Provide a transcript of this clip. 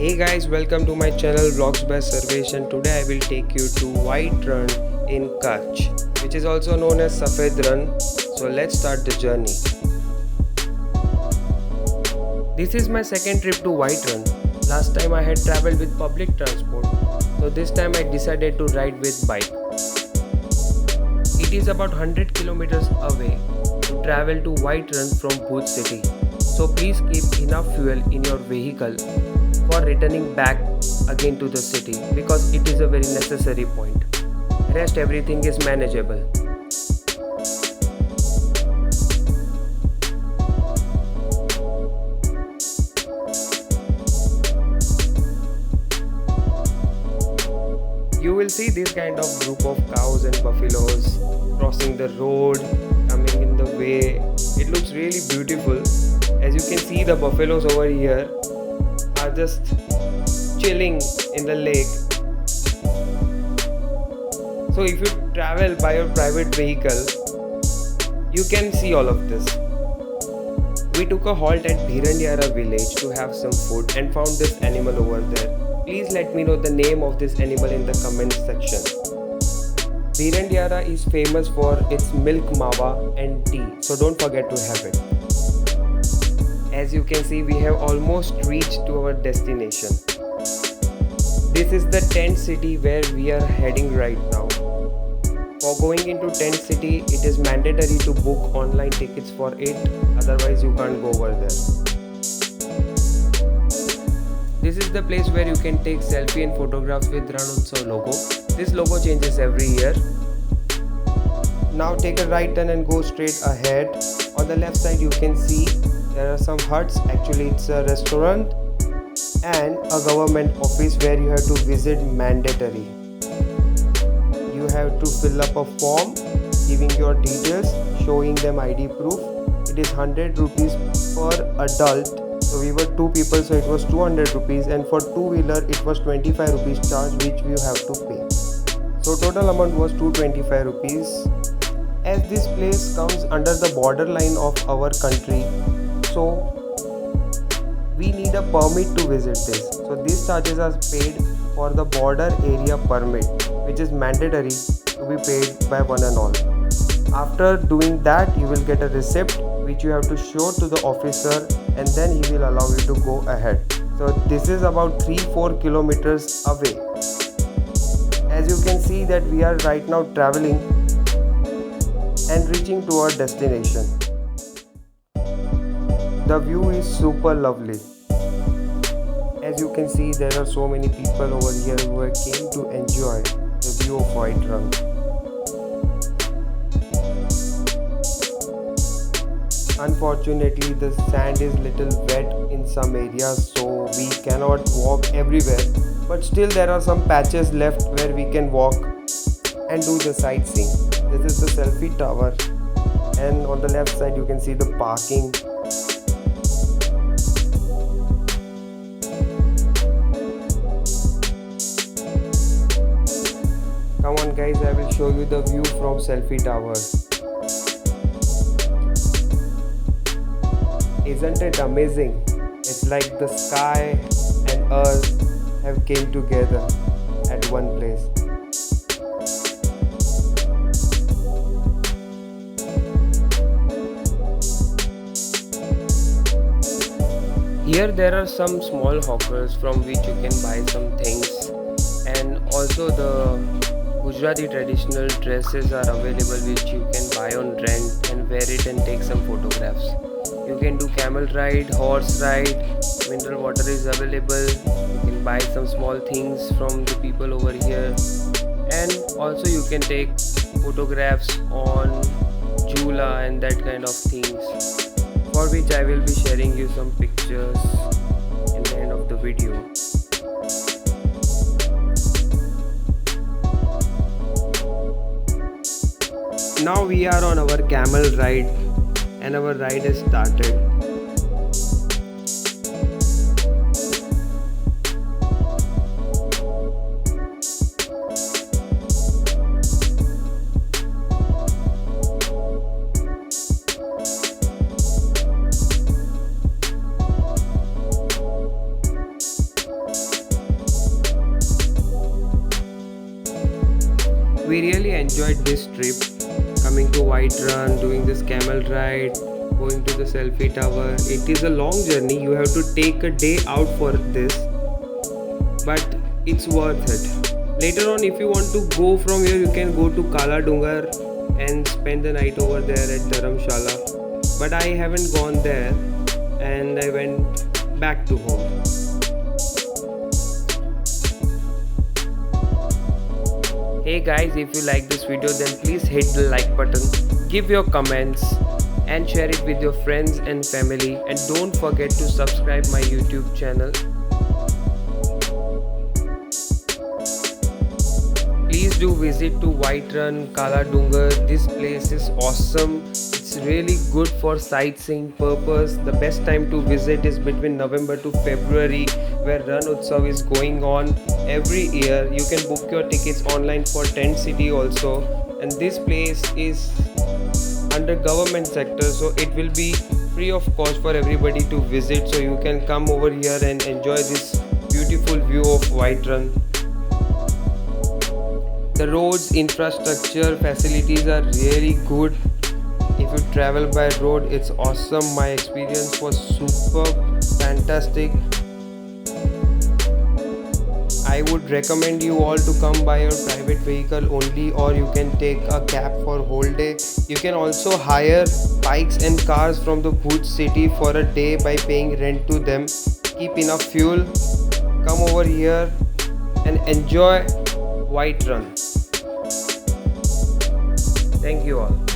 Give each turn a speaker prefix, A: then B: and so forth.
A: Hey guys, welcome to my channel Vlogs by Sarvesh, and today I will take you to White Rann in Kutch, which is also known as Safed Rann. So let's start the journey. This is my second trip to White Rann. Last time I had traveled with public transport, so this time I decided to ride with bike. It is about 100 kilometers away to travel to White Rann from Bhuj City. So please keep enough fuel in your vehicle for returning back again to the city because it is a very necessary point. Rest everything is manageable. You will see this kind of group of cows and buffaloes crossing the road, coming in the way. It looks really beautiful. As you can see, the buffaloes over here are just chilling in the lake. So if you travel by your private vehicle, you can see all of this. We took a halt at Bhirandyara village to have some food and found this animal over there. Please let me know the name of this animal in the comment section. Bhirandyara is famous for its milk mawa and tea, so don't forget to have it. As you can see, we have almost reached to our destination. This is the tent city where we are heading right now. For going into tent city, it is mandatory to book online tickets for it, otherwise you can't go over there. This is the place where you can take selfie and photographs with Rann Utsav logo. This logo changes every year. Now take a right turn and go straight ahead. On the left side you can see there are some huts. Actually it's a restaurant and a government office where you have to visit mandatory. You have to fill up a form giving your details, showing them ID proof. It is 100 rupees per adult. So we were two people, so it was 200 rupees, and for two-wheeler it was 25 rupees charge which you have to pay. So total amount was 225 rupees. As this place comes under the borderline of our country, so we need a permit to visit this. So these charges are paid for the border area permit, which is mandatory to be paid by one and all. After doing that, you will get a receipt which you have to show to the officer, and then he will allow you to go ahead. So this is about 3-4 kilometers away. As you can see that we are right now traveling and reaching to our destination. The view is super lovely. As you can see, there are so many people over here who came to enjoy the view of White Rann. Unfortunately, the sand is little wet in some areas, so we cannot walk everywhere. But still there are some patches left where we can walk and do the sightseeing. This is the selfie tower, and on the left side you can see the parking. Come on guys, I will show you the view from selfie tower. Isn't it amazing? It's like the sky and earth have came together at one place. Here there are some small hawkers from which you can buy some things, and also the Gujarati traditional dresses are available which you can buy on rent and wear it and take some photographs. You can do camel ride, horse ride, mineral water is available. You can buy some small things from the people over here, and also you can take photographs on Jula and that kind of things, for which I will be sharing you some pictures in the end of the video. Now we are on our camel ride and our ride has started. really enjoyed this trip, coming to White Run, doing this camel ride, going to the selfie tower. It is a long journey. You have to take a day out for this, but it's worth it. Later on, if you want to go from here, you can go to Kala Dungar and spend the night over there at Dharamshala. But I haven't gone there, and I went back to home. Hey guys, if you like this video, then please hit the like button, give your comments and share it with your friends and family, and don't forget to subscribe my YouTube channel. Please do visit to White Run, Kala Dungar. This place is awesome. It's really good for sightseeing purpose. The best time to visit is between November to February, where Ran Utsav is going on every year. You can book your tickets online for Tent City also, and this place is under government sector, so it will be free of cost for everybody to visit, so you can come over here and enjoy this beautiful view of White Run. The roads, infrastructure, facilities are really good. If you travel by road, it's awesome. My experience was superb, fantastic. I would recommend you all to come by your private vehicle only, or you can take a cab for whole day. You can also hire bikes and cars from the Bhuj city for a day by paying rent to them. Keep enough fuel, come over here and enjoy White Run. Thank you all.